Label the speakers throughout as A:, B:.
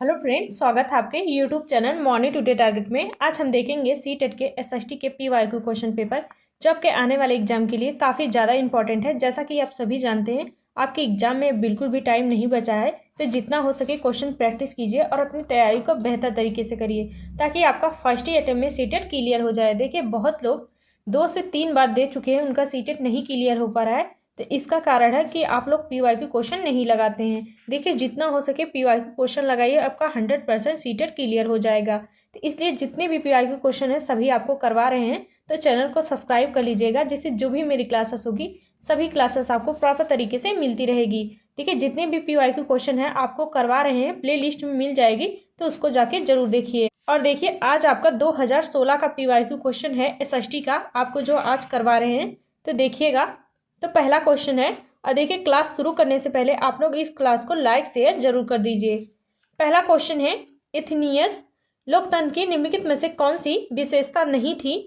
A: Hello friends, स्वागत है आपके YouTube channel morning today target में। आज हम देखेंगे सीटेट के एसएसटी के पीवाईक्यू क्वेश्चन पेपर जो आपके आने वाले एग्जाम के लिए काफ़ी ज़्यादा इंपॉर्टेंट है। जैसा कि आप सभी जानते हैं, आपके एग्जाम में बिल्कुल भी टाइम नहीं बचा है, तो जितना हो सके क्वेश्चन प्रैक्टिस कीजिए और अपनी तैयारी को बेहतर तरीके से करिए ताकि आपका फर्स्ट ही अटेम्प्ट में सीटेट क्लियर हो जाए। देखिए, बहुत लोग 2 से 3 बार दे चुके हैं, उनका सीटेट नहीं क्लियर हो पा रहा है। तो इसका कारण है कि आप लोग पीवाईक्यू क्वेश्चन नहीं लगाते हैं। देखिए, जितना हो सके पीवाईक्यू क्वेश्चन लगाइए, आपका 100% सीटेट क्लियर हो जाएगा। तो इसलिए जितने भी पीवाईक्यू क्वेश्चन है सभी आपको करवा रहे हैं, तो चैनल को सब्सक्राइब कर लीजिएगा, जिससे जो भी मेरी क्लासेस होगी सभी क्लासेस आपको प्रॉपर तरीके से मिलती रहेगी। देखिए, जितने भी पीवाईक्यू क्वेश्चन है आपको करवा रहे हैं, प्ले लिस्ट में मिल जाएगी, तो उसको जाके जरूर देखिए। और देखिए, आज आपका 2016 का पीवाईक्यू क्वेश्चन है एसएसटी का, आपको जो आज करवा रहे हैं। तो देखिएगा, तो पहला क्वेश्चन है, और देखिए क्लास शुरू करने से पहले आप लोग इस क्लास को लाइक शेयर जरूर कर दीजिए। पहला क्वेश्चन है, एथेनियस लोकतंत्र की निम्नलिखित में से कौन सी विशेषता नहीं थी?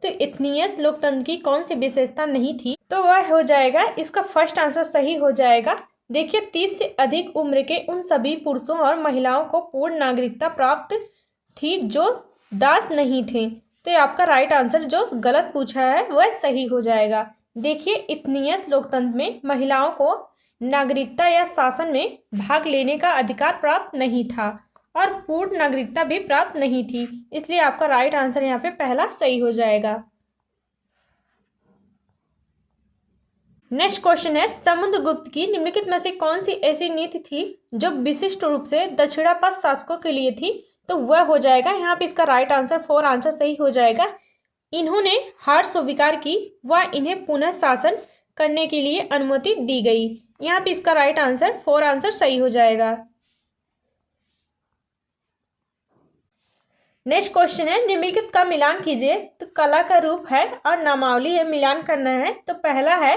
A: तो एथेनियस लोकतंत्र की कौन सी विशेषता नहीं थी? तो वह हो जाएगा, इसका फर्स्ट आंसर सही हो जाएगा। देखिए, 30 से अधिक उम्र के उन सभी पुरुषों और महिलाओं को पूर्ण नागरिकता प्राप्त थी जो दास नहीं थे। तो आपका राइट आंसर जो गलत पूछा है वह सही हो जाएगा। देखिए, एथेनियस लोकतंत्र में महिलाओं को नागरिकता या शासन में भाग लेने का अधिकार प्राप्त नहीं था और पूर्ण नागरिकता भी प्राप्त नहीं थी, इसलिए आपका राइट आंसर यहाँ पे पहला सही हो जाएगा। नेक्स्ट क्वेश्चन है, समुद्रगुप्त की निम्नलिखित में से कौन सी ऐसी नीति थी जो विशिष्ट रूप से दक्षिणापथ शासकों के लिए थी? तो वह हो जाएगा, यहाँ पे इसका राइट आंसर 4 आंसर सही हो जाएगा। इन्होंने हार स्वीकार की व इन्हें पुनः शासन करने के लिए अनुमति दी गई। यहाँ पे इसका राइट आंसर 4 आंसर सही हो जाएगा। नेक्स्ट क्वेश्चन है, निम्नलिखित का मिलान कीजिए। तो कला का रूप है और नामावली है, मिलान करना है। तो पहला है,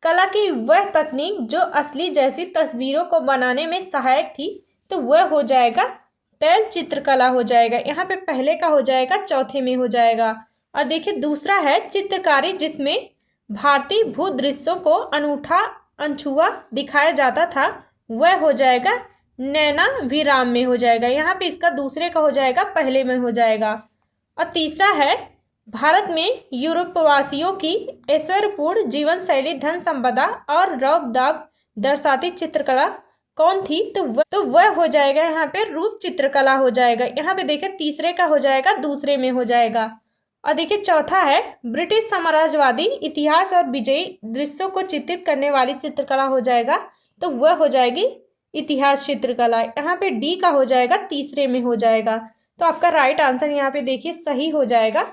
A: कला की वह तकनीक जो असली जैसी तस्वीरों को बनाने में सहायक थी। तो वह हो जाएगा तैल चित्रकला हो जाएगा। यहाँ पे पहले का हो जाएगा, चौथे में हो जाएगा। और देखिए, दूसरा है चित्रकारी जिसमें भारतीय भूदृश्यों को अनूठा अनछुआ दिखाया जाता था। वह हो जाएगा नैना विराम में हो जाएगा। यहाँ पे इसका दूसरे का हो जाएगा, पहले में हो जाएगा। और तीसरा है, भारत में यूरोपवासियों की ऐश्वर्यपूर्ण जीवन शैली, धन संपदा और रौब दाब दर्शाती चित्रकला कौन थी? तो वह हो जाएगा यहाँ पे रूप चित्रकला हो जाएगा। यहाँ पे देखिए, तीसरे का हो जाएगा, दूसरे में हो जाएगा। और देखिए, चौथा है, ब्रिटिश साम्राज्यवादी इतिहास और विजयी दृश्यों को चित्रित करने वाली चित्रकला हो जाएगा। तो वह हो जाएगी इतिहास चित्रकला। यहाँ पे डी का हो जाएगा, तीसरे में हो जाएगा। तो आपका राइट आंसर यहाँ पे देखिए सही हो जाएगा।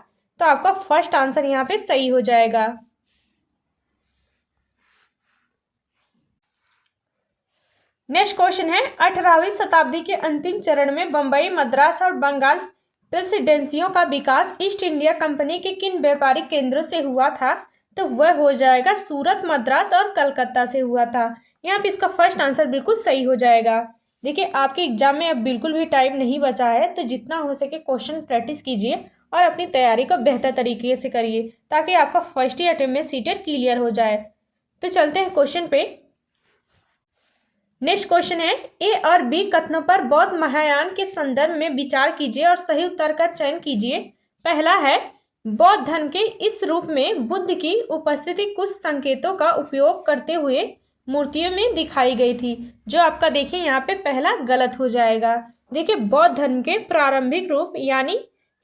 A: तो आपका फर्स्ट आंसर यहाँ पे सही हो जाएगा। नेक्स्ट क्वेश्चन है, 18वीं शताब्दी के अंतिम चरण में बंबई, मद्रास और बंगाल प्रेसिडेंसियों का विकास ईस्ट इंडिया कंपनी के किन व्यापारिक केंद्रों से हुआ था? तो वह हो जाएगा सूरत, मद्रास और कलकत्ता से हुआ था। यहाँ पे इसका फर्स्ट आंसर बिल्कुल सही हो जाएगा। देखिए, आपके एग्जाम में अब बिल्कुल भी टाइम नहीं बचा है, तो जितना हो सके क्वेश्चन प्रैक्टिस कीजिए और अपनी तैयारी को बेहतर तरीके से करिए ताकि आपका फर्स्ट ही अटेम्प्ट में सीटेट क्लियर हो जाए। तो चलते हैं क्वेश्चन पे। नेक्स्ट क्वेश्चन है, ए और बी कथनों पर बौद्ध महायान के संदर्भ में विचार कीजिए और सही उत्तर का चयन कीजिए। पहला है, बौद्ध धर्म के इस रूप में बुद्ध की उपस्थिति कुछ संकेतों का उपयोग करते हुए मूर्तियों में दिखाई गई थी। जो आपका देखिए यहाँ पे पहला गलत हो जाएगा। देखिए, बौद्ध धर्म के प्रारंभिक रूप यानी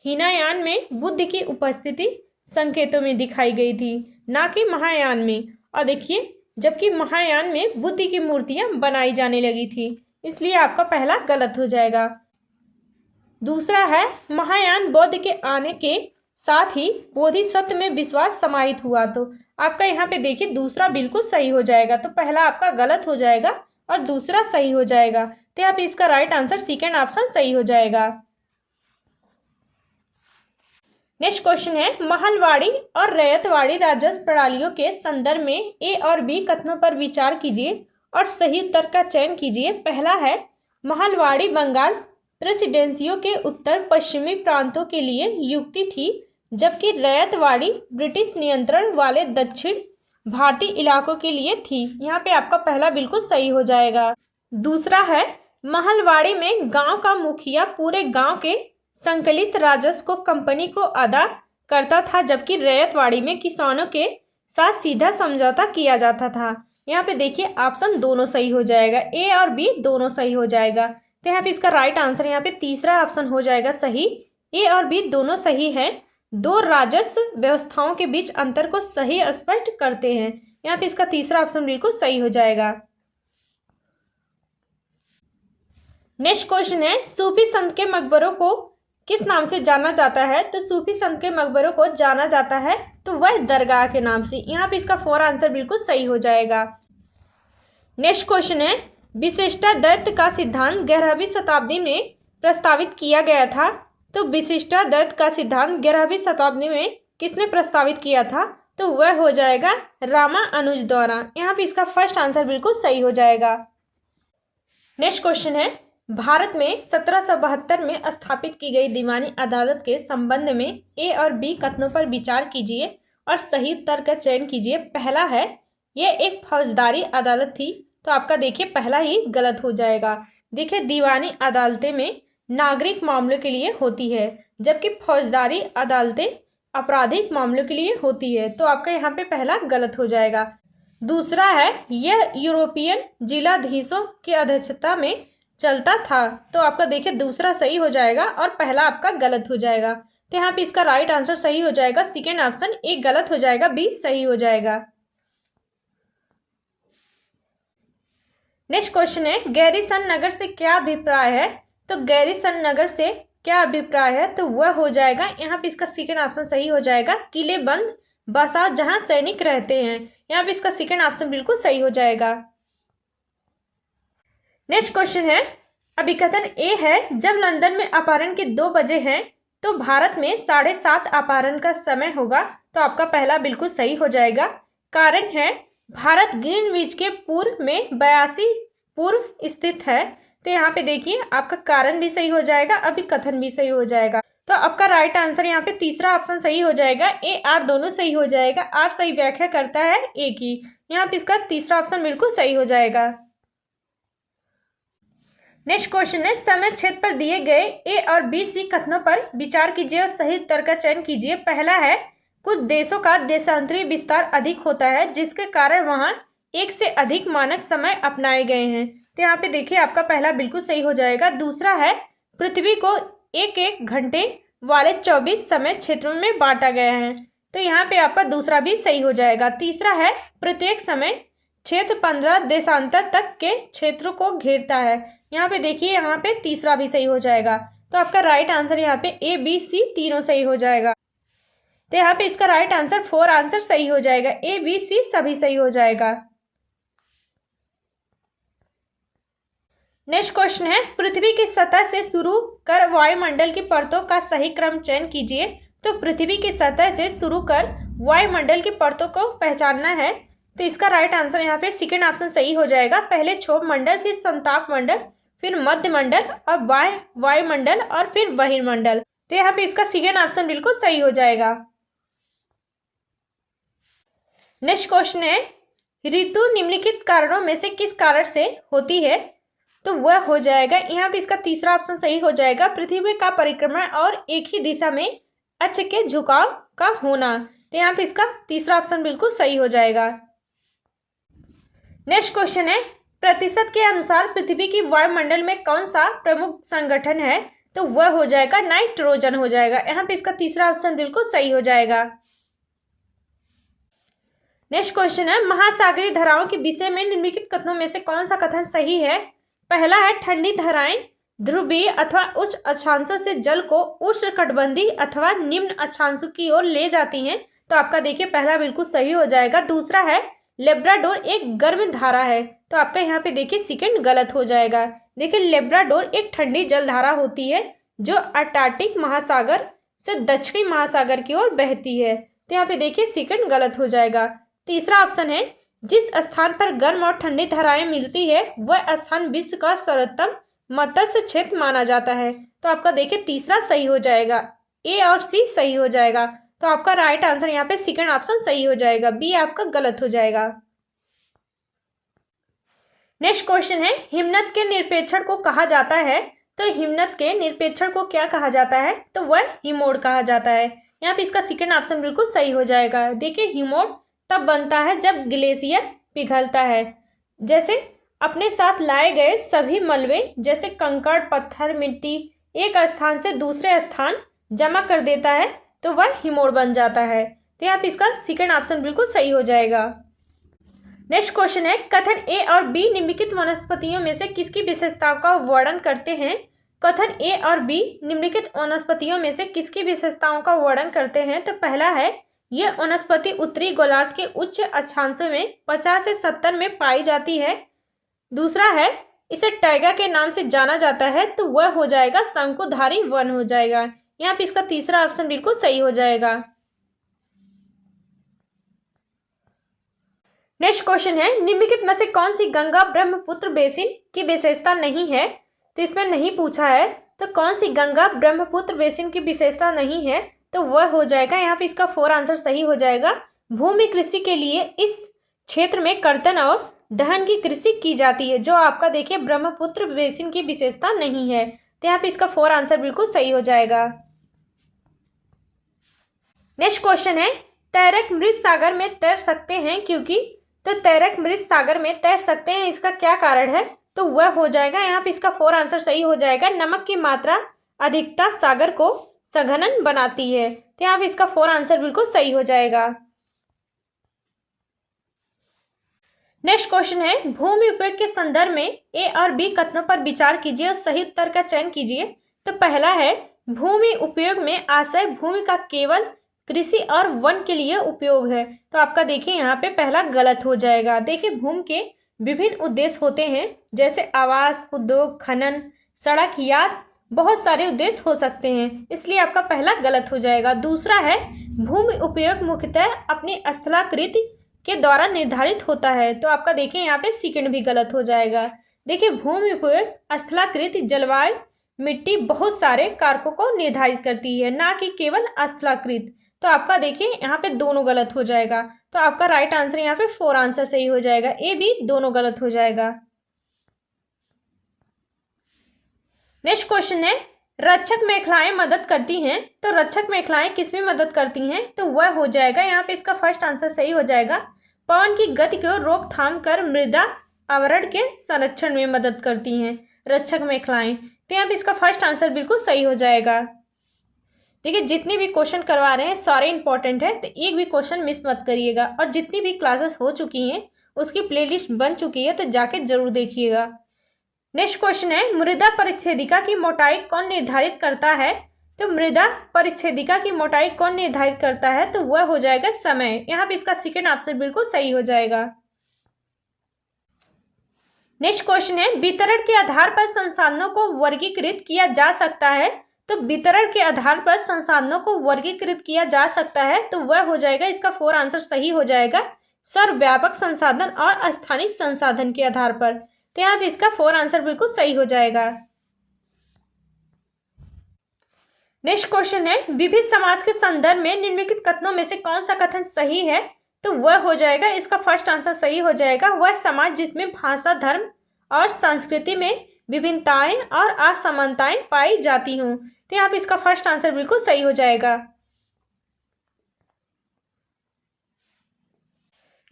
A: हीनयान में बुद्ध की उपस्थिति संकेतों में दिखाई गई थी, ना कि महायान में। और देखिए, जबकि महायान में बुद्ध की मूर्तियां बनाई जाने लगी थी, इसलिए आपका पहला गलत हो जाएगा। दूसरा है, महायान बौद्ध के आने के साथ ही बोधिसत्व में विश्वास समाहित हुआ। तो आपका यहाँ पे देखिए दूसरा बिल्कुल सही हो जाएगा। तो पहला आपका गलत हो जाएगा और दूसरा सही हो जाएगा। तो यहाँ पे इसका राइट आंसर सेकेंड ऑप्शन सही हो जाएगा। नेक्स्ट क्वेश्चन है, महलवाड़ी और रैयतवाड़ी राजस्व प्रणालियों के संदर्भ में ए और बी कथनों पर विचार कीजिए और सही उत्तर का चयन कीजिए। पहला है, महलवाड़ी बंगाल प्रेसिडेंसियों के उत्तर पश्चिमी प्रांतों के लिए युक्ति थी, जबकि रैयतवाड़ी ब्रिटिश नियंत्रण वाले दक्षिण भारतीय इलाकों के लिए थी। यहाँ पे आपका पहला बिल्कुल सही हो जाएगा। दूसरा है, महलवाड़ी में गांव का मुखिया पूरे गांव के संकलित राजस्व को कंपनी को अदा करता था, जबकि रैयतवाड़ी में किसानों के साथ सीधा समझौता किया जाता था। यहाँ पे देखिए ऑप्शन दोनों सही हो जाएगा, ए और बी दोनों सही हो जाएगा। तो यहाँ पे इसका राइट आंसर यहाँ पे तीसरा ऑप्शन हो जाएगा सही, ए और बी दोनों सही है। दो राजस्व व्यवस्थाओं के बीच अंतर को सही स्पष्ट करते हैं। यहाँ पे इसका तीसरा ऑप्शन बिल्कुल सही हो जाएगा। नेक्स्ट क्वेश्चन है, सूफी संत के मकबरों को किस नाम से जाना जाता है? तो सूफी संत के मकबरों को जाना जाता है तो वह दरगाह के नाम से। यहाँ पे इसका फोर आंसर बिल्कुल सही हो जाएगा। नेक्स्ट क्वेश्चन है, विशिष्टाद्वैत का सिद्धांत 11वीं शताब्दी में प्रस्तावित किया गया था। तो विशिष्टाद्वैत का सिद्धांत 11वीं शताब्दी में किसने प्रस्तावित किया था? तो वह हो जाएगा रामानुज द्वारा। यहाँ पे इसका फर्स्ट आंसर बिल्कुल सही हो जाएगा। नेक्स्ट क्वेश्चन है, भारत में 1772 में स्थापित की गई दीवानी अदालत के संबंध में ए और बी कथनों पर विचार कीजिए और सही उत्तर का चयन कीजिए। पहला है, यह एक फौजदारी अदालत थी। तो आपका देखिए पहला ही गलत हो जाएगा। देखिए दीवानी अदालतें में नागरिक मामलों के लिए होती है, जबकि फौजदारी अदालतें आपराधिक मामलों के लिए होती है। तो आपका यहाँ पे पहला गलत हो जाएगा। दूसरा है, यह यूरोपियन जिलाधीशों की अध्यक्षता में चलता था। तो आपका देखिए दूसरा सही हो जाएगा और पहला आपका गलत हो जाएगा। तो यहाँ पे इसका राइट आंसर सही हो जाएगा सेकेंड ऑप्शन, एक गलत हो जाएगा, बी सही हो जाएगा। नेक्स्ट क्वेश्चन है, गैरीसन नगर से क्या अभिप्राय है? तो गैरीसन नगर से क्या अभिप्राय है? तो वह हो जाएगा, यहाँ पे इसका सेकेंड ऑप्शन सही हो जाएगा, किले बंद बसा जहां सैनिक रहते हैं। यहाँ पे इसका सेकेंड ऑप्शन बिल्कुल सही हो जाएगा। नेक्स्ट क्वेश्चन है, अभिकथन ए है, जब लंदन में अपहरण के 2 बजे हैं तो भारत में 7:30 अपहरण का समय होगा। तो आपका पहला बिल्कुल सही हो जाएगा। कारण है, भारत ग्रीनविच के पूर्व में 82 पूर्व स्थित है। तो यहाँ पे देखिए आपका कारण भी सही हो जाएगा, अभिकथन भी सही हो जाएगा। तो आपका राइट आंसर यहाँ पे तीसरा ऑप्शन सही हो जाएगा, ए आर दोनों सही हो जाएगा। आर सही व्याख्या करता है ए की। यहाँ पे इसका तीसरा ऑप्शन बिल्कुल सही हो जाएगा। नेक्स्ट क्वेश्चन है, समय क्षेत्र पर दिए गए ए और बी सी कथनों पर विचार कीजिए और सही उत्तर का चयन कीजिए। पहला है, कुछ देशों का देशांतरी विस्तार अधिक होता है जिसके कारण वहां एक से अधिक मानक समय अपनाए गए हैं। तो यहाँ पे देखिए आपका पहला बिल्कुल सही हो जाएगा। दूसरा है, पृथ्वी को एक एक घंटे वाले 24 समय क्षेत्रों में बांटा गया है। तो यहाँ पे आपका दूसरा भी सही हो जाएगा। तीसरा है, प्रत्येक समय क्षेत्र 15 देशांतर तक के क्षेत्रों को घेरता है। यहाँ पे देखिए यहाँ पे तीसरा भी सही हो जाएगा। तो आपका राइट आंसर यहाँ पे ए बी सी तीनों सही हो जाएगा। तो यहाँ पे इसका राइट आंसर 4 आंसर सही हो जाएगा, ए बी सी सभी सही हो जाएगा। नेक्स्ट क्वेश्चन है, पृथ्वी की सतह से शुरू कर वायुमंडल की परतों का सही क्रम चयन कीजिए। तो पृथ्वी की सतह से शुरू कर वायुमंडल की परतों को पहचानना है। तो इसका राइट आंसर यहाँ पे सेकेंड ऑप्शन सही हो जाएगा। पहले क्षोभ मंडल, फिर संताप मंडल, फिर मध्य मंडल और वायुमंडल और फिर बहिर्मंडल। तो यहाँ पे इसका सेकेंड ऑप्शन बिल्कुल सही हो जाएगा। नेक्स्ट क्वेश्चन है, ऋतु निम्नलिखित कारणों में से किस कारण से होती है? तो वह हो जाएगा, यहाँ पे इसका तीसरा ऑप्शन सही हो जाएगा, पृथ्वी का परिक्रमण और एक ही दिशा में अक्ष के झुकाव का होना। तो यहाँ पे इसका तीसरा ऑप्शन बिल्कुल सही हो जाएगा। नेक्स्ट क्वेश्चन है, प्रतिशत के अनुसार पृथ्वी की वायुमंडल में कौन सा प्रमुख संगठन है? तो वह हो जाएगा नाइट्रोजन हो जाएगा। यहाँ पे इसका तीसरा ऑप्शन बिल्कुल सही हो जाएगा। नेक्स्ट क्वेश्चन है, महासागरीय धाराओं के विषय में निम्नलिखित कथनों में से कौन सा कथन सही है? पहला है, ठंडी धाराएं ध्रुवीय अथवा उच्च अक्षांशों से जल को उष्णकटिबंधीय अथवा निम्न अक्षांशों की ओर ले जाती हैं। तो आपका देखिए पहला बिल्कुल सही हो जाएगा। दूसरा है, लेब्राडोर एक गर्म धारा है। तो आपका यहाँ पे देखिए सेकंड गलत हो जाएगा। देखिए लेब्राडोर एक ठंडी जलधारा होती है जो अंटार्कटिक महासागर से दक्षिणी महासागर की ओर बहती है। तो यहाँ पे देखिए सेकंड गलत हो जाएगा। तीसरा ऑप्शन है, जिस स्थान पर गर्म और ठंडी धाराएं मिलती है वह स्थान विश्व का सर्वोत्तम मत्स्य क्षेत्र माना जाता है। तो आपका देखिए तीसरा सही हो जाएगा, ए और सी सही हो जाएगा। तो आपका राइट आंसर यहाँ पे सेकंड ऑप्शन सही हो जाएगा, बी आपका गलत हो जाएगा। नेक्स्ट क्वेश्चन है, हिमनद के निरपेक्षण को कहा जाता है। तो हिमनद के निरपेक्षण को क्या कहा जाता है? तो वह हिमोड़ कहा जाता है। यहाँ पे इसका सेकंड ऑप्शन बिल्कुल सही हो जाएगा। देखिए, हिमोड़ तब बनता है जब ग्लेशियर पिघलता है। जैसे अपने साथ लाए गए सभी मलबे जैसे कंकड़, पत्थर, मिट्टी एक स्थान से दूसरे स्थान जमा कर देता है तो वह हिमोड़ बन जाता है। तो यहाँ पे इसका सेकंड ऑप्शन बिल्कुल सही हो जाएगा। नेक्स्ट क्वेश्चन है, कथन ए और बी निम्नलिखित वनस्पतियों में से किसकी विशेषताओं का वर्णन करते हैं? कथन ए और बी निम्नलिखित वनस्पतियों में से किसकी विशेषताओं का वर्णन करते हैं? तो पहला है, यह वनस्पति उत्तरी गोलार्ध के उच्च अक्षांशों में 50 से 70 में पाई जाती है। दूसरा है, इसे टाइगा के नाम से जाना जाता है, तो वह हो जाएगा शंकुधारी वन हो जाएगा। यहाँ पे इसका तीसरा ऑप्शन बिल्कुल सही हो जाएगा। नेक्स्ट क्वेश्चन है, निम्नलिखित में से कौन सी गंगा ब्रह्मपुत्र बेसिन की विशेषता नहीं है? तो इसमें नहीं पूछा है, तो कौन सी गंगा ब्रह्मपुत्र बेसिन की विशेषता नहीं है? तो वह हो जाएगा, यहाँ पे इसका 4 आंसर सही हो जाएगा। भूमि कृषि के लिए इस क्षेत्र में कर्तन और दहन की कृषि की जाती है, जो आपका देखिए ब्रह्मपुत्र बेसिन की विशेषता नहीं है। तो यहाँ पे इसका 4 आंसर बिल्कुल सही हो जाएगा। नेक्स्ट क्वेश्चन है, तैरक मृत सागर में तैर सकते हैं क्योंकि? तो तैरक मृत सागर में तैर सकते हैं, इसका क्या कारण है? तो वह हो जाएगा, यहाँ पे इसका 4 आंसर सही हो जाएगा। नमक की मात्रा अधिकता सागर को संघनन बनाती है। तो यहाँ पे इसका 4 आंसर बिल्कुल सही हो जाएगा। नेक्स्ट क्वेश्चन है, भूमि उपयोग के संदर्भ में ए और बी कथनों पर विचार कीजिए और सही उत्तर का चयन कीजिए। तो पहला है, भूमि उपयोग में आशय भूमि का केवल कृषि और वन के लिए उपयोग है। तो आपका देखिए यहाँ पे पहला गलत हो जाएगा। देखिए, भूमि के विभिन्न उद्देश्य होते हैं, जैसे आवास, उद्योग, खनन, सड़क, याद बहुत सारे उद्देश्य हो सकते हैं, इसलिए आपका पहला गलत हो जाएगा। दूसरा है, भूमि उपयोग मुख्यतः अपनी स्थलाकृति के द्वारा निर्धारित होता है। तो आपका देखिए यहाँ पे सेकंड भी गलत हो जाएगा। देखिए, भूमि उपयोग स्थलाकृति, जलवायु, मिट्टी बहुत सारे कारकों को निर्धारित करती है, ना कि केवल स्थलाकृत। तो आपका देखिए यहाँ पे दोनों गलत हो जाएगा। तो आपका राइट आंसर यहाँ पे 4 आंसर सही हो जाएगा। ए बी दोनों गलत हो जाएगा। नेक्स्ट क्वेश्चन है, रक्षक मेखलाएं मदद करती हैं। तो रक्षक मेखलाएं किसमें मदद करती हैं? तो वह हो जाएगा, यहाँ पे इसका फर्स्ट आंसर सही हो जाएगा, पवन की गति को रोकथाम कर मृदा आवरण के संरक्षण में मदद करती हैं रक्षक मेखलाएं। तो यहाँ पे इसका फर्स्ट आंसर बिल्कुल सही हो जाएगा। देखिए, जितने भी क्वेश्चन करवा रहे हैं सारे इंपॉर्टेंट है, तो एक भी क्वेश्चन मिस मत करिएगा। और जितनी भी क्लासेस हो चुकी हैं उसकी प्लेलिस्ट बन चुकी है, तो जाके जरूर देखिएगा। नेक्स्ट क्वेश्चन है, मृदा परिच्छेदिका की मोटाई कौन निर्धारित करता है? तो मृदा परिच्छेदिका की मोटाई कौन निर्धारित करता है? तो वह हो जाएगा समय। यहाँ पे इसका सेकंड ऑप्शन बिल्कुल सही हो जाएगा। नेक्स्ट क्वेश्चन है, वितरण के आधार पर संसाधनों को वर्गीकृत किया जा सकता है। तो वितरण के आधार पर संसाधनों को वर्गीकृत किया जा सकता है, तो वह हो जाएगा, इसका 4 आंसर सही हो जाएगा, सर्वव्यापक संसाधन और स्थानिक संसाधन के आधार पर। तो यहाँ पे इसका 4 आंसर बिल्कुल सही हो जाएगा। नेक्स्ट क्वेश्चन है, विविध समाज के संदर्भ में निम्नलिखित कथनों में से कौन सा कथन सही है? तो वह हो जाएगा, इसका फर्स्ट आंसर सही हो जाएगा, वह समाज जिसमें भाषा, धर्म और संस्कृति में विभिन्नताएं और असमानताएं पाई जाती हों। तो यहाँ पे इसका फर्स्ट आंसर बिल्कुल सही हो जाएगा।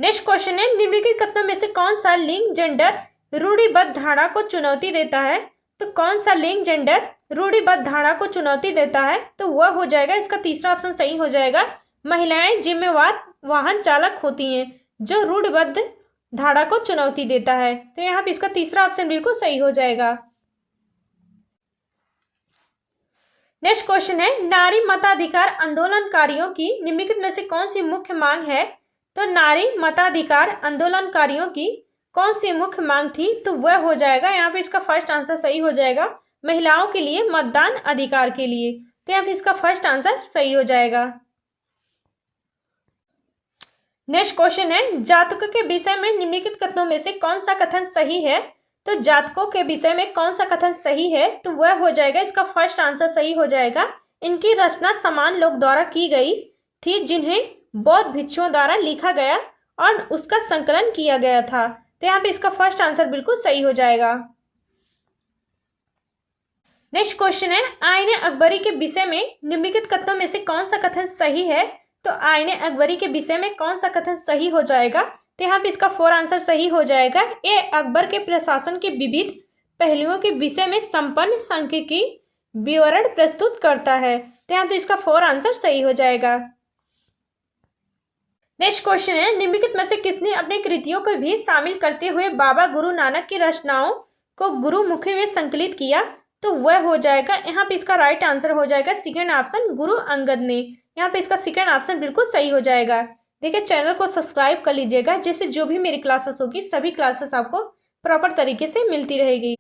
A: नेक्स्ट क्वेश्चन है, निम्नलिखित कथनों में से कौन सा लिंग जेंडर रूढ़िबद्ध धारणा को चुनौती देता है? तो कौन सा लिंग जेंडर रूढ़िबद्ध धारणा को चुनौती देता है? तो वह हो जाएगा, इसका तीसरा ऑप्शन सही हो जाएगा, महिलाएं जिम्मेवार वाहन चालक होती हैं, जो रूढ़िबद्ध धारणा को चुनौती देता है। तो यहाँ पे इसका तीसरा ऑप्शन बिल्कुल सही हो जाएगा। नेक्स्ट क्वेश्चन है, नारी मताधिकार आंदोलनकारियों की निम्नलिखित में से कौन सी मुख्य मांग है? तो नारी मताधिकार आंदोलनकारियों की कौन सी मुख्य मांग थी? तो वह हो जाएगा, यहाँ पे इसका फर्स्ट आंसर सही हो जाएगा, महिलाओं के लिए मतदान अधिकार के लिए। तो यहाँ पे इसका फर्स्ट आंसर सही हो जाएगा। नेक्स्ट क्वेश्चन है, जातकों के विषय में निम्नलिखित कथनों में से कौन सा कथन सही है? तो जातकों के विषय में कौन सा कथन सही है? तो वह हो जाएगा, इसका फर्स्ट आंसर सही हो जाएगा, इनकी रचना समान लोग द्वारा की गई थी, जिन्हें बौद्ध भिक्षुओं द्वारा लिखा गया और उसका संकलन किया गया था। तो यहाँ पे इसका फर्स्ट आंसर बिल्कुल सही हो जाएगा। नेक्स्ट क्वेश्चन है, आईने अकबरी के विषय में निम्नलिखित कथनों में से कौन सा कथन सही है। तो आईने अकबरी के विषय में कौन सा कथन सही हो जाएगा। तो यहाँ पे इसका 4 आंसर सही हो जाएगा। ये अकबर के प्रशासन के विविध पहलुओं के विषय में संपन्न सांख्यिकी विवरण प्रस्तुत करता है। तो यहाँ पे इसका 4 आंसर सही हो जाएगा। नेक्स्ट क्वेश्चन है, निम्नलिखित में से किसने अपनी कृतियों को भी शामिल करते हुए बाबा गुरु नानक की रचनाओं को गुरुमुखी में संकलित किया। तो वह हो जाएगा, यहाँ पे इसका राइट आंसर हो जाएगा सेकंड ऑप्शन, गुरु अंगद ने। यहाँ पे इसका सेकंड ऑप्शन बिल्कुल सही हो जाएगा। देखिए चैनल को सब्सक्राइब कर लीजिएगा, जिससे जो भी मेरी क्लासेस होगी सभी क्लासेस आपको प्रॉपर तरीके से मिलती रहेगी।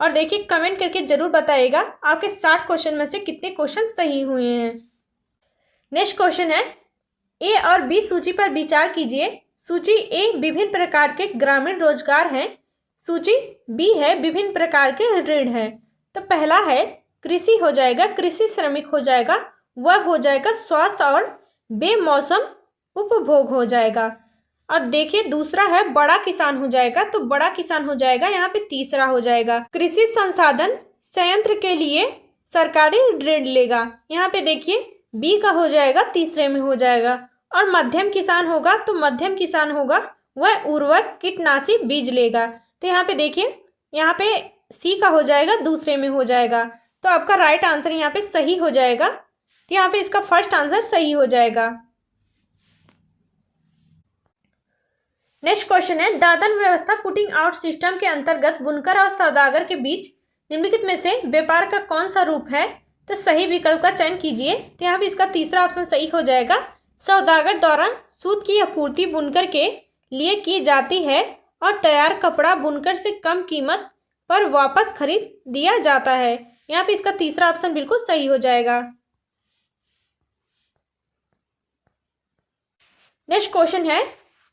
A: और देखिए कमेंट करके जरूर बताइएगा आपके 60 क्वेश्चन में से कितने क्वेश्चन सही हुए हैं। नेक्स्ट क्वेश्चन है, ए और बी सूची पर विचार कीजिए। सूची ए विभिन्न प्रकार के ग्रामीण रोजगार हैं, सूची बी है विभिन्न प्रकार के ऋण है। तो पहला है कृषि हो जाएगा, कृषि श्रमिक हो जाएगा, वह हो जाएगा स्वास्थ्य और बेमौसम उपभोग हो जाएगा। और देखिए दूसरा है बड़ा किसान हो जाएगा, तो बड़ा किसान हो जाएगा। यहाँ पे तीसरा हो जाएगा कृषि संसाधन संयंत्र के लिए सरकारी ऋण लेगा। यहाँ पे देखिए बी का हो जाएगा, तीसरे में हो जाएगा। और मध्यम किसान होगा, तो मध्यम किसान होगा वह उर्वरक कीटनाशी बीज लेगा। तो यहाँ पे देखिए यहाँ पे सी का हो जाएगा, दूसरे में हो जाएगा। तो आपका राइट आंसर यहाँ पे सही हो जाएगा। तो यहाँ पे इसका फर्स्ट आंसर सही हो जाएगा। नेक्स्ट क्वेश्चन है, दादन व्यवस्था पुटिंग आउट सिस्टम के अंतर्गत बुनकर और सौदागर के बीच निम्नलिखित में से व्यापार का कौन सा रूप है। तो सही विकल्प का चयन कीजिए। तो यहाँ पे इसका तीसरा ऑप्शन सही हो जाएगा। सौदागर द्वारा सूत की आपूर्ति बुनकर के लिए की जाती है और तैयार कपड़ा बुनकर से कम कीमत पर वापस खरीद दिया जाता है। यहाँ पे इसका तीसरा ऑप्शन बिल्कुल सही हो जाएगा। नेक्स्ट क्वेश्चन है,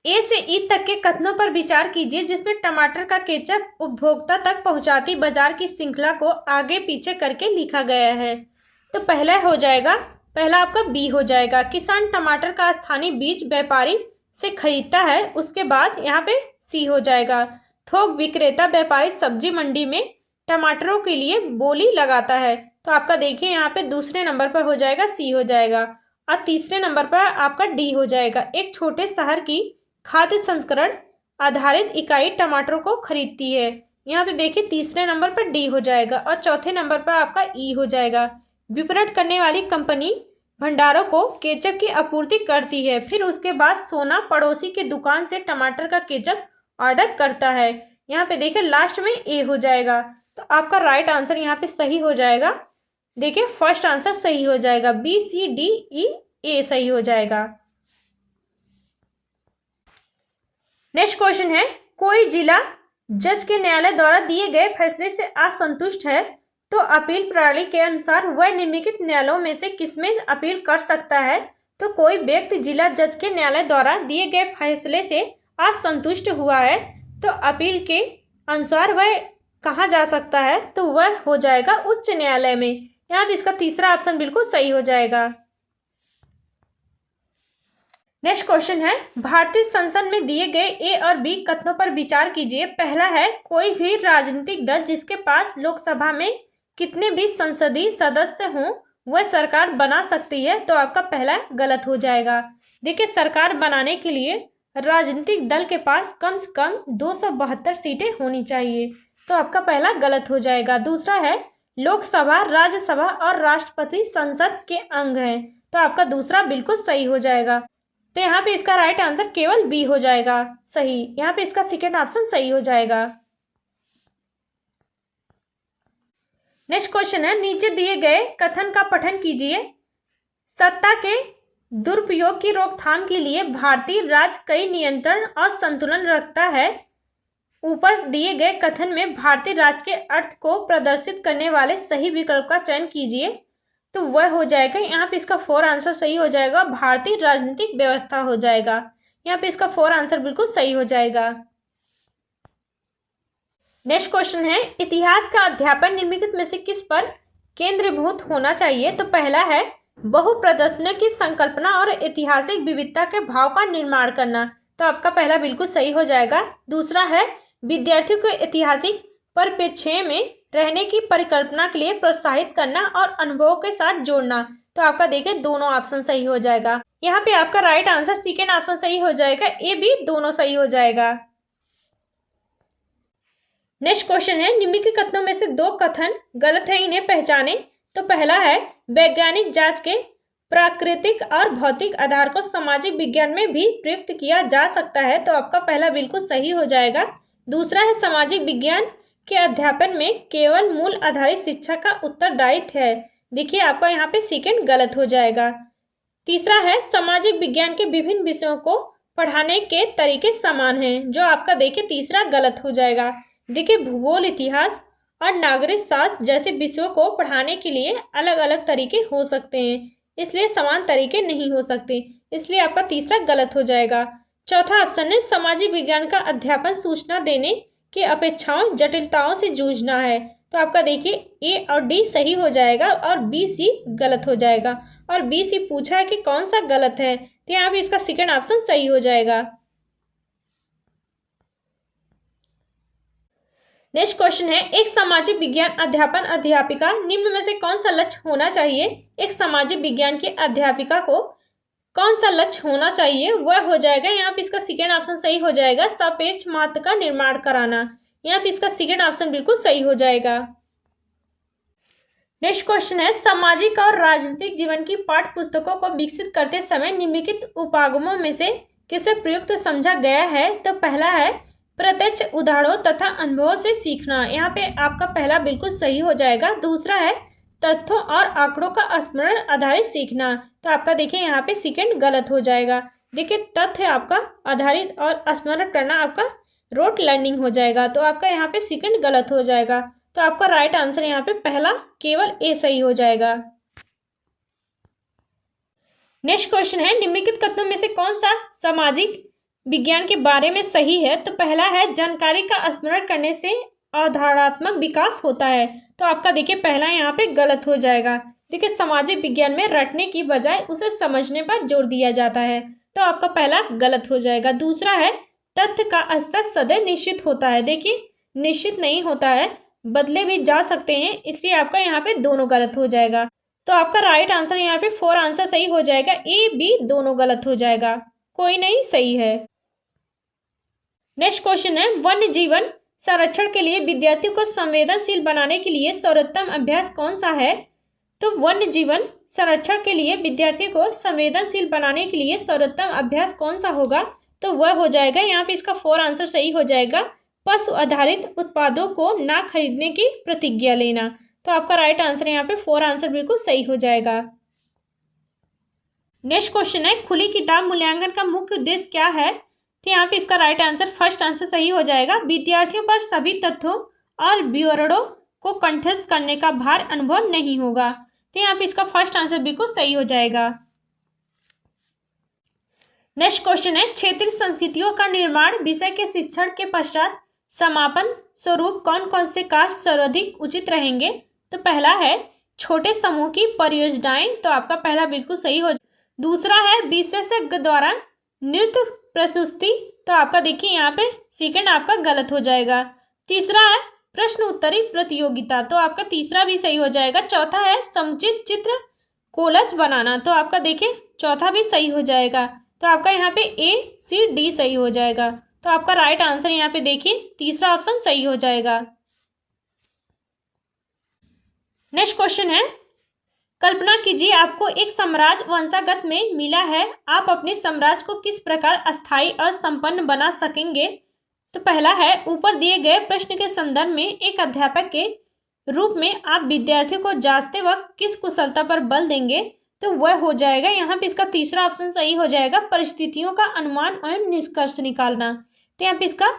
A: ए से ई तक के कथनों पर विचार कीजिए जिसमें टमाटर का केचप उपभोक्ता तक पहुंचाती बाजार की श्रृंखला को आगे पीछे करके लिखा गया है। तो पहला हो जाएगा, पहला आपका बी हो जाएगा, किसान टमाटर का स्थानीय बीज व्यापारी से खरीदता है। उसके बाद यहाँ पे सी हो जाएगा, थोक विक्रेता व्यापारी सब्जी मंडी में टमाटरों के लिए बोली लगाता है। तो आपका देखिए यहाँ पे दूसरे नंबर पर हो जाएगा, सी हो जाएगा। और तीसरे नंबर पर आपका डी हो जाएगा, एक छोटे शहर की खाद्य संस्करण आधारित इकाई टमाटरों को खरीदती है। यहाँ पे देखिए तीसरे नंबर पर डी हो जाएगा। और चौथे नंबर पर आपका ई हो जाएगा, विपणन करने वाली कंपनी भंडारों को केचप की आपूर्ति करती है। फिर उसके बाद सोना पड़ोसी के दुकान से टमाटर का केचप ऑर्डर करता है। यहाँ पे देखिए लास्ट में ए हो जाएगा। तो आपका राइट आंसर यहाँ पे सही हो जाएगा। देखिए फर्स्ट आंसर सही हो जाएगा, बी सी डी ई ए सही हो जाएगा। नेक्स्ट क्वेश्चन है, कोई जिला जज के न्यायालय द्वारा दिए गए फैसले से असंतुष्ट है तो अपील प्रणाली के अनुसार वह निम्नलिखित न्यायालयों में से किसमें अपील कर सकता है। तो कोई व्यक्ति जिला जज के न्यायालय द्वारा दिए गए फैसले से असंतुष्ट हुआ है तो अपील के अनुसार वह कहाँ जा सकता है। तो वह हो जाएगा उच्च न्यायालय में। यहाँ पे इसका तीसरा ऑप्शन बिल्कुल सही हो जाएगा। नेक्स्ट क्वेश्चन है, भारतीय संसद में दिए गए ए और बी कथनों पर विचार कीजिए। पहला है, कोई भी राजनीतिक दल जिसके पास लोकसभा में कितने भी संसदीय सदस्य हों वह सरकार बना सकती है। तो आपका पहला गलत हो जाएगा। देखिए सरकार बनाने के लिए राजनीतिक दल के पास कम से कम 272 सीटें होनी चाहिए। तो आपका पहला गलत हो जाएगा। दूसरा है, लोकसभा राज्यसभा और राष्ट्रपति संसद के अंग हैं। तो आपका दूसरा बिल्कुल सही हो जाएगा। तो यहाँ पे इसका राइट आंसर केवल बी हो जाएगा सही। यहाँ पे इसका सेकेंड ऑप्शन सही हो जाएगा। नेक्स्ट क्वेश्चन है, नीचे दिए गए कथन का पठन कीजिए। सत्ता के दुरुपयोग की रोकथाम के लिए भारतीय राज्य कई नियंत्रण और संतुलन रखता है। ऊपर दिए गए कथन में भारतीय राज्य के अर्थ को प्रदर्शित करने वाले सही विकल्प का चयन कीजिए। तो वह हो जाएगा, यहाँ पे इसका 4 आंसर सही हो जाएगा, भारतीय राजनीतिक व्यवस्था हो जाएगा। यहाँ पे इसका 4 आंसर बिल्कुल सही हो जाएगा। नेक्स्ट क्वेश्चन है, इतिहास का अध्यापन निम्नलिखित में से किस पर केंद्रीभूत होना चाहिए। तो पहला है, बहुप्रदर्शनी की संकल्पना और ऐतिहासिक विविधता के भाव का निर्माण करना। तो आपका पहला बिल्कुल सही हो जाएगा। दूसरा है विद्यार्थियों को ऐतिहासिक परिप्रेक्ष्य में रहने की परिकल्पना के लिए प्रोत्साहित करना और अनुभवों के साथ जोड़ना। तो आपका देखिए दोनों ऑप्शन सही हो जाएगा। यहाँ पे आपका राइट आंसर सेकेंड ऑप्शन सही हो जाएगा, ए भी दोनों सही हो जाएगा। नेक्स्ट क्वेश्चन है निम्नलिखित कथनों में से दो कथन गलत है, इन्हें पहचाने। तो पहला है वैज्ञानिक जांच के प्राकृतिक और भौतिक आधार को सामाजिक विज्ञान में भी प्रयुक्त किया जा सकता है। तो आपका पहला बिल्कुल सही हो जाएगा। दूसरा है सामाजिक विज्ञान के अध्यापन में केवल मूल आधारित शिक्षा का उत्तरदायित्व है। देखिए आपका यहाँ पे सेकेंड गलत हो जाएगा। तीसरा है सामाजिक विज्ञान के विभिन्न विषयों को पढ़ाने के तरीके समान हैं, जो आपका देखिए तीसरा गलत हो जाएगा। देखिए भूगोल, इतिहास और नागरिक शास्त्र जैसे विषयों को पढ़ाने के लिए अलग अलग तरीके हो सकते हैं, इसलिए समान तरीके नहीं हो सकते, इसलिए आपका तीसरा गलत हो जाएगा। चौथा ऑप्शन है सामाजिक विज्ञान का अध्यापन सूचना देने की अपेक्षाओं जटिलताओं से जूझना है। तो आपका देखिए ए और डी सही हो जाएगा और बी सी गलत हो जाएगा। और बी सी पूछा है कि कौन सा गलत है, तो यहाँ पे इसका सेकेंड ऑप्शन सही हो जाएगा। नेक्स्ट क्वेश्चन है एक सामाजिक विज्ञान अध्यापन अध्यापिका निम्न में से कौन सा लक्ष्य होना चाहिए। एक सामाजिक विज्ञान की अध्यापिका को कौन सा लक्ष्य होना चाहिए, वह हो जाएगा यहाँ पे इसका सेकेंड ऑप्शन सही हो जाएगा सापेक्ष महत्व का निर्माण कराना। यहाँ पे इसका सेकेंड ऑप्शन बिल्कुल सही हो जाएगा। नेक्स्ट क्वेश्चन है सामाजिक और राजनीतिक जीवन की पाठ्य पुस्तकों को विकसित करते समय निम्नलिखित उपागमों में से किसे प्रयुक्त समझा गया है। तो पहला है प्रत्यक्ष उदाहरणों तथा अनुभवों से सीखना। यहाँ पे आपका पहला बिल्कुल सही हो जाएगा। दूसरा है तथ्यों और आंकड़ों का स्मरण आधारित सीखना। तो आपका देखिए यहाँ पे सेकेंड गलत हो जाएगा। देखिए तथ्य आपका आधारित और स्मरण करना आपका रोट लर्निंग हो जाएगा। तो आपका यहाँ पे सेकेंड गलत हो जाएगा। तो आपका राइट आंसर यहाँ पे पहला केवल ए सही हो जाएगा। नेक्स्ट क्वेश्चन है निम्नलिखित कथनों में से कौन सा सामाजिक विज्ञान के बारे में सही है। तो पहला है जानकारी का स्मरण करने से अवधारणात्मक विकास होता है। तो आपका देखिए पहला यहाँ पे गलत हो जाएगा। देखिए सामाजिक विज्ञान में रटने की बजाय उसे समझने पर जोर दिया जाता है। तो आपका पहला गलत हो जाएगा। दूसरा है तथ्य का स्तर सदैव निश्चित होता है। देखिए निश्चित नहीं होता है, बदले भी जा सकते हैं, इसलिए आपका यहाँ पे दोनों गलत हो जाएगा। तो आपका राइट आंसर यहाँ पे 4 आंसर सही हो जाएगा, ए बी दोनों गलत हो जाएगा, कोई नहीं सही है। नेक्स्ट क्वेश्चन है वन्य जीवन संरक्षण के लिए विद्यार्थियों को संवेदनशील बनाने के लिए सर्वोत्तम अभ्यास कौन सा है। तो वन्य जीवन संरक्षण के लिए विद्यार्थियों को संवेदनशील बनाने के लिए सर्वोत्तम अभ्यास कौन सा होगा। तो वह हो जाएगा यहाँ पे इसका 4 आंसर सही हो जाएगा पशु आधारित उत्पादों को ना खरीदने की प्रतिज्ञा लेना। तो आपका राइट आंसर यहाँ पे 4 आंसर बिल्कुल सही हो जाएगा। नेक्स्ट क्वेश्चन है खुली किताब मूल्यांकन का मुख्य उद्देश्य क्या है। तो यहाँ पे इसका राइट आंसर फर्स्ट आंसर सही हो जाएगा। विद्यार्थियों पर सभी तथ्यों और विवरणों को कंठस्थ करने का भार अनुभव नहीं होगा। तो यहाँ पे इसका फर्स्ट आंसर बिल्कुल सही हो जाएगा। नेक्स्ट क्वेश्चन है क्षेत्रीय संस्कृतियों का निर्माण विषय के शिक्षण के पश्चात समापन स्वरूप कौन कौन से कार्य सर्वाधिक उचित रहेंगे। तो पहला है छोटे समूह की परियोजनाएं। तो आपका पहला बिल्कुल सही हो। दूसरा है विशेषज्ञ द्वारा नृत्य प्रस्तुति। तो आपका देखिए यहाँ पे सेकंड आपका गलत हो जाएगा। तीसरा है प्रश्न उत्तरी प्रतियोगिता। तो आपका तीसरा भी सही हो जाएगा। चौथा है समुचित चित्र कोलज बनाना। तो आपका देखिए चौथा भी सही हो जाएगा। तो आपका यहाँ पे ए सी डी सही हो जाएगा। तो आपका राइट आंसर यहाँ पे देखिए तीसरा ऑप्शन सही हो जाएगा। नेक्स्ट क्वेश्चन है कल्पना कीजिए आपको एक साम्राज्य वंशागत में मिला है, आप अपने साम्राज्य को किस प्रकार अस्थायी और संपन्न बना सकेंगे। तो पहला है ऊपर दिए गए प्रश्न के संदर्भ में एक अध्यापक के रूप में आप विद्यार्थियों को जांचते वक्त किस कुशलता पर बल देंगे। तो वह हो जाएगा यहाँ पे इसका तीसरा ऑप्शन सही हो जाएगा परिस्थितियों का अनुमान एवं निष्कर्ष निकालना। तो यहाँ पे इसका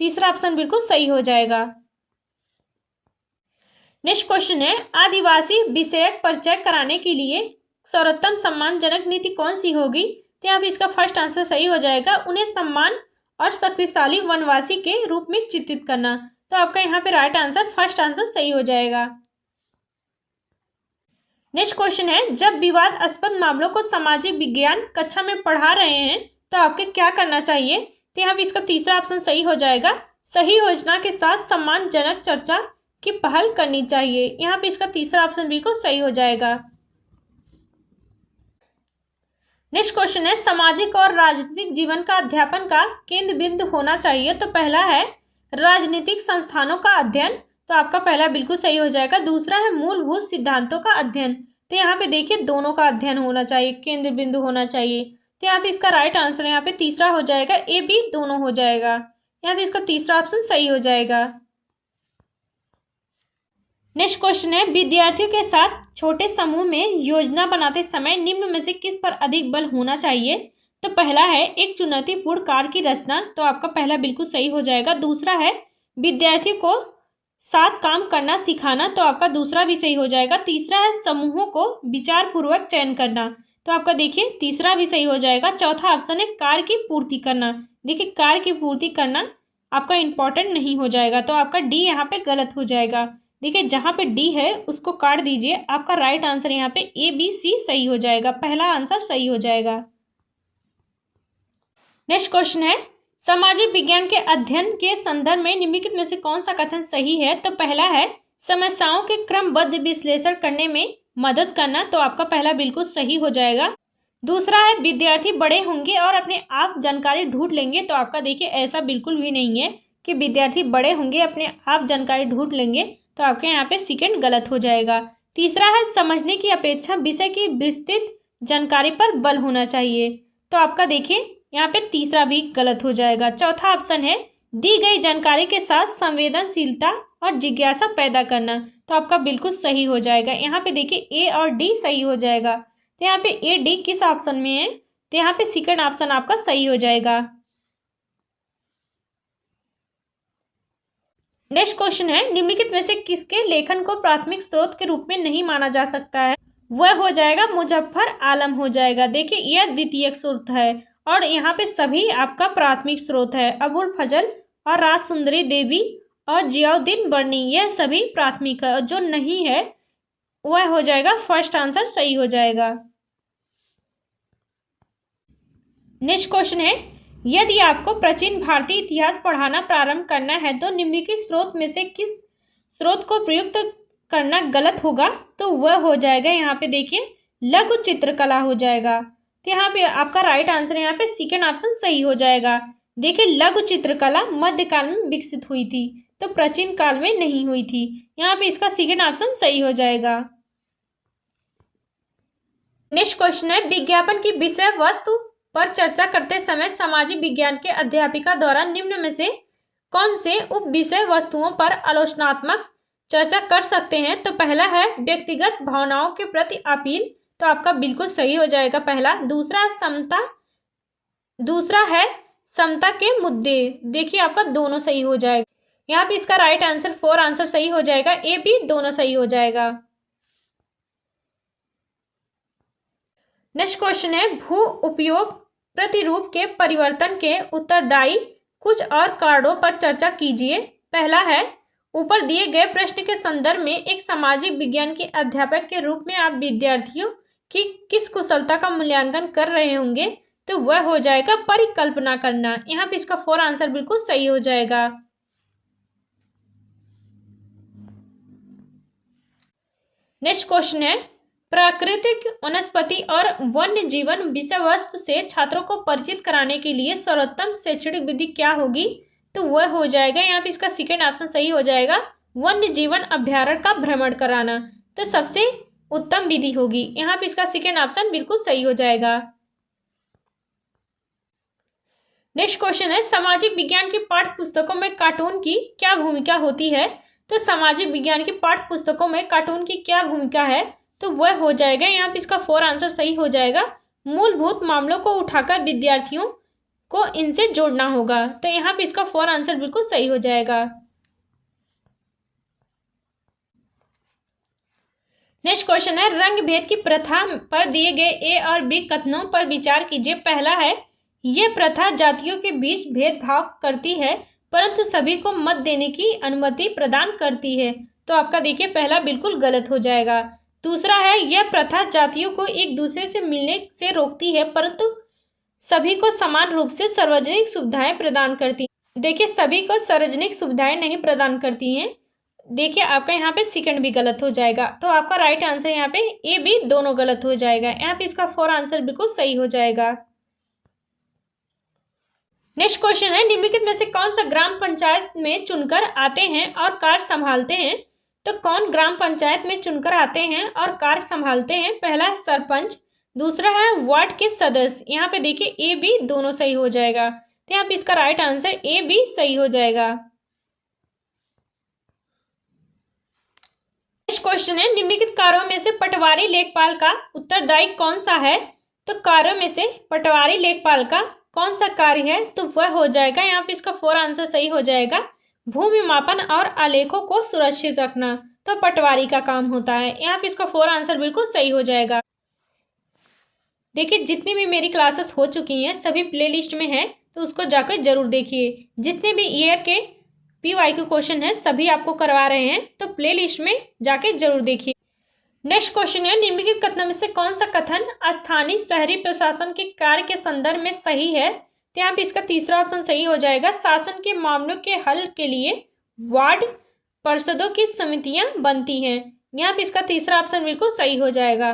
A: तीसरा ऑप्शन बिल्कुल सही हो जाएगा। नेक्स्ट क्वेश्चन है आदिवासी विषयक परिचय कराने के लिए सर्वोत्तम सम्मानजनक नीति कौन सी होगी। तो यहाँ पे इसका फर्स्ट आंसर सही हो जाएगा उन्हें सम्मान और शक्तिशाली वनवासी के रूप में चित्रित करना। तो आपका यहाँ पे राइट आंसर फर्स्ट आंसर सही हो जाएगा। नेक्स्ट क्वेश्चन है जब विवादास्पद मामलों को सामाजिक विज्ञान कक्षा में पढ़ा रहे हैं तो आपके क्या करना चाहिए? तो यहाँ पे इसका तीसरा ऑप्शन सही हो जाएगा, सही योजना के साथ सम्मानजनक चर्चा की पहल करनी चाहिए। यहाँ पे इसका तीसरा ऑप्शन बिल्कुल सही हो जाएगा। नेक्स्ट क्वेश्चन है, सामाजिक और राजनीतिक जीवन का अध्यापन का केंद्र बिंदु होना चाहिए। तो पहला है राजनीतिक संस्थानों का अध्ययन, तो आपका पहला बिल्कुल सही हो जाएगा। दूसरा है मूलभूत सिद्धांतों का अध्ययन, तो यहाँ पे देखिए दोनों का अध्ययन होना चाहिए, केंद्र बिंदु होना चाहिए। तो यहाँ पे इसका राइट आंसर यहाँ पे तीसरा हो जाएगा, ए बी दोनों हो जाएगा। यहाँ पे इसका तीसरा ऑप्शन सही हो जाएगा। नेक्स्ट क्वेश्चन है, विद्यार्थियों के साथ छोटे समूह में योजना बनाते समय निम्न में से किस पर अधिक बल होना चाहिए? तो पहला है एक चुनौतीपूर्ण कार्य की रचना, तो आपका पहला बिल्कुल सही हो जाएगा। दूसरा है विद्यार्थियों को साथ काम करना सिखाना, तो आपका दूसरा भी सही हो जाएगा। तीसरा है समूहों को विचारपूर्वक चयन करना, तो आपका देखिए तीसरा भी सही हो जाएगा। चौथा ऑप्शन है कार्य की पूर्ति करना, देखिए कार्य की पूर्ति करना आपका इंपॉर्टेंट नहीं हो जाएगा, तो आपका डी यहाँ पे गलत हो जाएगा। देखिए जहाँ पे डी है उसको काट दीजिए, आपका राइट आंसर यहाँ पे ए बी सी सही हो जाएगा, पहला आंसर सही हो जाएगा। नेक्स्ट क्वेश्चन है, सामाजिक विज्ञान के अध्ययन के संदर्भ में निम्नलिखित में से कौन सा कथन सही है? तो पहला है समस्याओं के क्रमबद्ध विश्लेषण करने में मदद करना, तो आपका पहला बिल्कुल सही हो जाएगा। दूसरा है विद्यार्थी बड़े होंगे और अपने आप जानकारी ढूंढ लेंगे, तो आपका देखिए ऐसा बिल्कुल भी नहीं है कि विद्यार्थी बड़े होंगे अपने आप जानकारी ढूंढ लेंगे, तो आपके यहाँ पे सेकंड गलत हो जाएगा। तीसरा है समझने की अपेक्षा विषय की विस्तृत जानकारी पर बल होना चाहिए, तो आपका देखिए यहाँ पे तीसरा भी गलत हो जाएगा। चौथा ऑप्शन है दी गई जानकारी के साथ संवेदनशीलता और जिज्ञासा पैदा करना, तो आपका बिल्कुल सही हो जाएगा। यहाँ पे देखिए ए और डी सही हो जाएगा, तो यहाँ पे ए डी किस ऑप्शन में है? तो यहाँ पे सेकंड ऑप्शन आपका सही हो जाएगा। नेक्स्ट क्वेश्चन है, निम्नलिखित में से किसके लेखन को प्राथमिक स्रोत के रूप में नहीं माना जा सकता है? वह हो जाएगा मुजफ्फर आलम हो जाएगा। देखिए यह द्वितीयक स्रोत है और यहाँ पे सभी आपका प्राथमिक स्रोत है। अबुल फजल और राज सुंदरी देवी और जियाउद्दीन बर्नी, यह सभी प्राथमिक है, और जो नहीं है वह हो जाएगा फर्स्ट आंसर सही हो जाएगा। नेक्स्ट क्वेश्चन है, यदि आपको प्राचीन भारतीय इतिहास पढ़ाना प्रारंभ करना है तो निम्नलिखित स्रोत में से किस स्रोत को प्रयुक्त करना गलत होगा? तो वह हो जाएगा यहाँ पे देखिए लघु चित्रकला हो जाएगा। तो यहाँ पे आपका राइट आंसर यहाँ पे सेकंड ऑप्शन सही हो जाएगा। देखिए लघु चित्रकला मध्यकाल में विकसित हुई थी, तो प्राचीन काल में नहीं हुई थी। यहाँ पे इसका सेकंड ऑप्शन सही हो जाएगा। नेक्स्ट क्वेश्चन है, विज्ञापन की विषय वस्तु पर चर्चा करते समय सामाजिक विज्ञान के अध्यापिका द्वारा निम्न में से कौन से उप विषय वस्तुओं पर आलोचनात्मक चर्चा कर सकते हैं? तो पहला है व्यक्तिगत भावनाओं के प्रति अपील, तो आपका बिल्कुल सही हो जाएगा पहला। दूसरा है समता के मुद्दे, देखिए आपका दोनों सही हो जाएगा। यहाँ पे इसका राइट आंसर 4 आंसर सही हो जाएगा, ए बी दोनों सही हो जाएगा। नेक्स्ट क्वेश्चन है, भू उपयोग प्रतिरूप के परिवर्तन के उत्तरदायी कुछ और कारणों पर चर्चा कीजिए। पहला है ऊपर दिए गए प्रश्न के संदर्भ में एक सामाजिक विज्ञान के अध्यापक के रूप में आप विद्यार्थियों की किस कुशलता का मूल्यांकन कर रहे होंगे? तो वह हो जाएगा परिकल्पना करना। यहाँ पे इसका 4 आंसर बिल्कुल सही हो जाएगा। नेक्स्ट क्वेश्चन है, प्राकृतिक वनस्पति और वन्य जीवन विषय वस्तु से छात्रों को परिचित कराने के लिए सर्वोत्तम शैक्षणिक विधि क्या होगी? तो वह हो जाएगा यहाँ पे इसका सेकंड ऑप्शन सही हो जाएगा, वन्य जीवन अभ्यारण्य का भ्रमण कराना, तो सबसे उत्तम विधि होगी। यहाँ पे इसका सेकंड ऑप्शन बिल्कुल सही हो जाएगा। नेक्स्ट क्वेश्चन है, सामाजिक विज्ञान की पाठ्य पुस्तकों में कार्टून की क्या भूमिका होती है? तो सामाजिक विज्ञान की पाठ्य पुस्तकों में कार्टून की क्या भूमिका है? तो वह हो जाएगा यहाँ पे इसका 4 आंसर सही हो जाएगा, मूलभूत मामलों को उठाकर विद्यार्थियों को इनसे जोड़ना होगा, तो यहाँ पे इसका 4 आंसर बिल्कुल सही हो जाएगा। नेक्स्ट क्वेश्चन है, रंग भेद की प्रथा पर दिए गए ए और बी कथनों पर विचार कीजिए। पहला है यह प्रथा जातियों के बीच भेदभाव करती है परंतु सभी को मत देने की अनुमति प्रदान करती है, तो आपका देखिए पहला बिल्कुल गलत हो जाएगा। दूसरा है यह प्रथा जातियों को एक दूसरे से मिलने से रोकती है परंतु सभी को समान रूप से सार्वजनिक सुविधाएं प्रदान करती हैं। देखिए, सभी को सार्वजनिक सुविधाएं नहीं प्रदान करती हैं। देखिए, आपका यहाँ पे सेकंड भी गलत हो जाएगा, तो आपका राइट आंसर यहाँ पे ए बी दोनों गलत हो जाएगा। यहाँ पे इसका 4 आंसर बिल्कुल सही हो जाएगा। नेक्स्ट क्वेश्चन है, निम्नलिखित में से कौन सा ग्राम पंचायत में चुनकर आते हैं और कार्य संभालते हैं? तो कौन ग्राम पंचायत में चुनकर आते हैं और कार्य संभालते हैं? पहला है सरपंच, दूसरा है वार्ड के सदस्य। यहाँ पे देखिए ए बी दोनों सही हो जाएगा, तो यहाँ पे इसका राइट आंसर ए बी सही हो जाएगा। नेक्स्ट क्वेश्चन है, निम्नलिखित कार्यों में से पटवारी लेखपाल का उत्तरदायी कौन सा है? तो कार्यों में से पटवारी लेखपाल का कौन सा कार्य है? तो वह हो जाएगा, यहाँ पे इसका 4 आंसर सही हो जाएगा, भूमि मापन और आलेखों को सुरक्षित रखना। तो पटवारी का काम होता है। यहाँ पे इसका 4 आंसर बिल्कुल सही हो जाएगा। देखिए, जितनी भी मेरी क्लासेस हो चुकी हैं सभी प्लेलिस्ट में है, तो उसको जाकर जरूर देखिए। जितने भी ईयर के PYQ क्वेश्चन है सभी आपको करवा रहे हैं, तो प्लेलिस्ट में जाके जरूर देखिए। नेक्स्ट क्वेश्चन है, निम्नलिखित कथनों में से कौन सा कथन स्थानीय शहरी प्रशासन के कार्य के संदर्भ में सही है? तो यहाँ पे इसका तीसरा ऑप्शन सही हो जाएगा, शासन के मामलों के हल के लिए वार्ड परिषदों की समितियां बनती हैं। यहाँ पे इसका तीसरा ऑप्शन बिल्कुल सही हो जाएगा।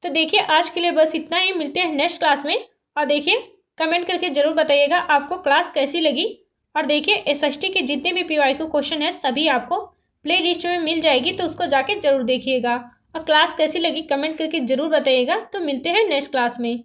A: तो देखिए, आज के लिए बस इतना ही, मिलते हैं नेक्स्ट क्लास में। और देखिए, कमेंट करके जरूर बताइएगा आपको क्लास कैसी लगी। और देखिए, SST के जितने भी PYQ क्वेश्चन है सभी आपको प्ले लिस्ट में मिल जाएगी, तो उसको जाके जरूर देखिएगा। और क्लास कैसी लगी कमेंट करके जरूर बताइएगा। तो मिलते हैं नेक्स्ट क्लास में।